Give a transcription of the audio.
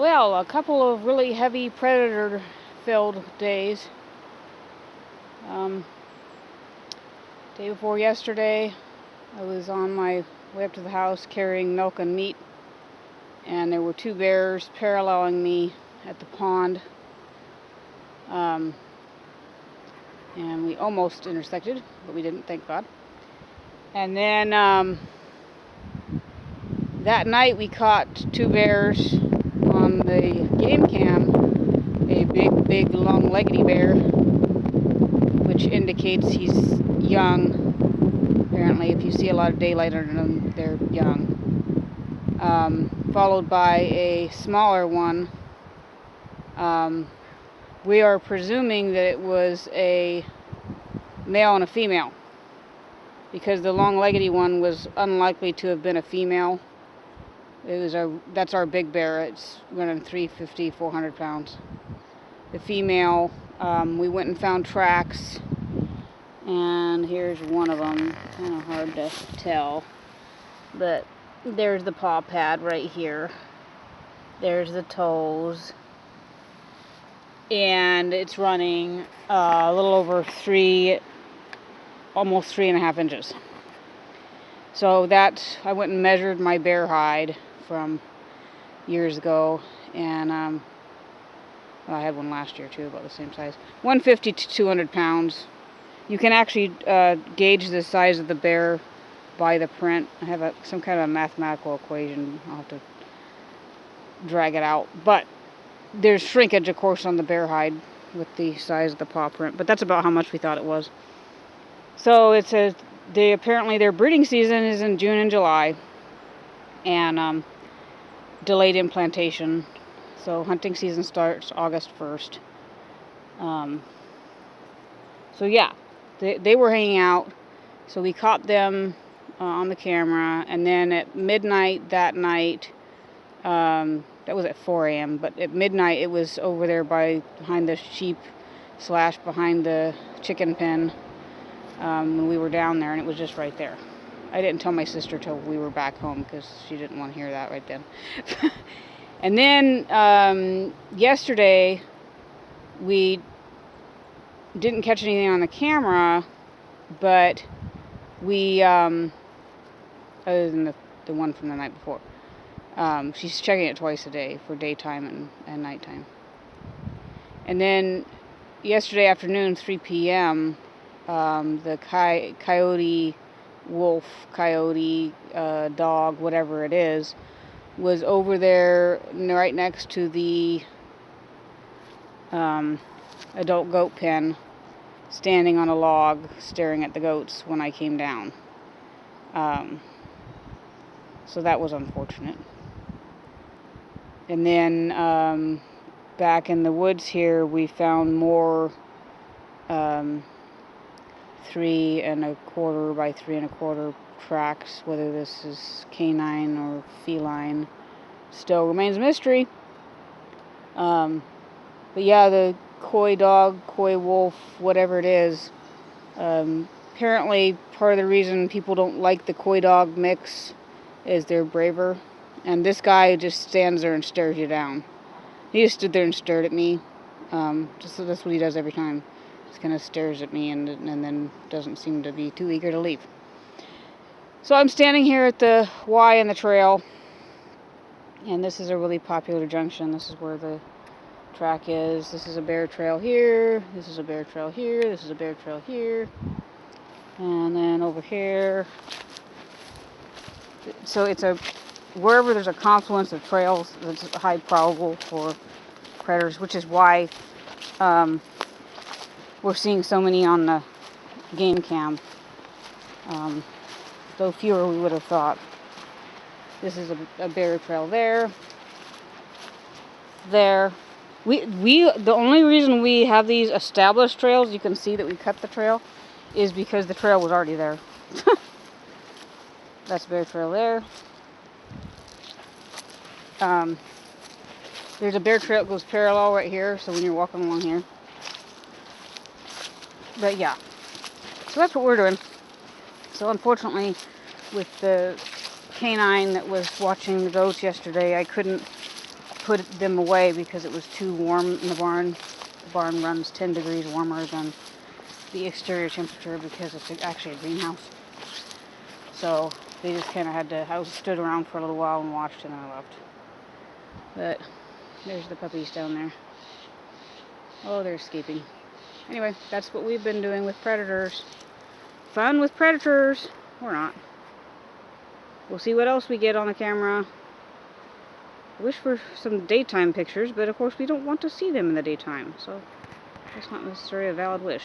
Well, a couple of really heavy predator-filled days. Um, Day before yesterday, I was on my way up to the house carrying milk and meat, and there were two bears paralleling me at the pond. And we almost intersected, but we didn't, thank God. And then that night we caught two bears on the game cam, a big long-leggedy bear, which indicates he's young. Apparently, if you see a lot of daylight under them, they're young. Followed by a smaller one. We are presuming that it was a male and a female, because the long-leggedy one was unlikely to have been a female. That's our big bear. It's running 350, 400 pounds. The female, we went and found tracks, and here's one of them. Kind of hard to tell, but there's the paw pad right here. There's the toes, and it's running a little over almost 3.5 inches. So that, I went and measured my bear hide from years ago, and I had one last year too, about the same size. 150 to 200 pounds. You can actually gauge the size of the bear by the print. I have some kind of mathematical equation. I'll have to drag it out. But there's shrinkage, of course, on the bear hide with the size of the paw print. But that's about how much we thought it was. So apparently their breeding season is in June and July, and delayed implantation. So hunting season starts August 1st. So yeah, they were hanging out. So we caught them on the camera, and then at midnight that night, that was at 4 a.m., but at midnight it was over there behind the sheep / behind the chicken pen. When we were down there, and it was just right there. I didn't tell my sister till we were back home, because she didn't want to hear that right then. And then yesterday we didn't catch anything on the camera, but we other than the one from the night before. She's checking it twice a day for daytime and nighttime. And then yesterday afternoon, 3 p.m., the coyote, wolf, coyote, dog, whatever it is, was over there right next to the adult goat pen, standing on a log staring at the goats when I came down. So that was unfortunate. And then back in the woods here, we found more 3¼ by 3¼ tracks. Whether this is canine or feline still remains a mystery. But yeah, the coy dog, coy wolf, whatever it is, apparently part of the reason people don't like the coy dog mix is they're braver. And this guy just stands there and stares you down. He just stood there and stared at me. That's what he does every time. Just kind of stares at me and then doesn't seem to be too eager to leave. So I'm standing here at the Y in the trail, and this is a really popular junction. This is where the track is. This is a bear trail here. This is a bear trail here. This is a bear trail here. And then over here. So wherever there's a confluence of trails, it's high probable for predators, which is why we're seeing so many on the game cam. Though fewer we would have thought. This is a bear trail there. There. The only reason we have these established trails, you can see that we cut the trail, is because the trail was already there. That's bear trail there. There's a bear trail that goes parallel right here, so when you're walking along here. But yeah, so that's what we're doing. So unfortunately, with the canine that was watching the goats yesterday, I couldn't put them away because it was too warm in the barn. The barn runs 10 degrees warmer than the exterior temperature because it's actually a greenhouse. So they just kind of had to, I stood around for a little while and watched and then I left. But there's the puppies down there. Oh, they're escaping. Anyway, that's what we've been doing with predators. Fun with predators. Or not. We'll see what else we get on the camera. I wish for some daytime pictures, but of course we don't want to see them in the daytime. So that's not necessarily a valid wish.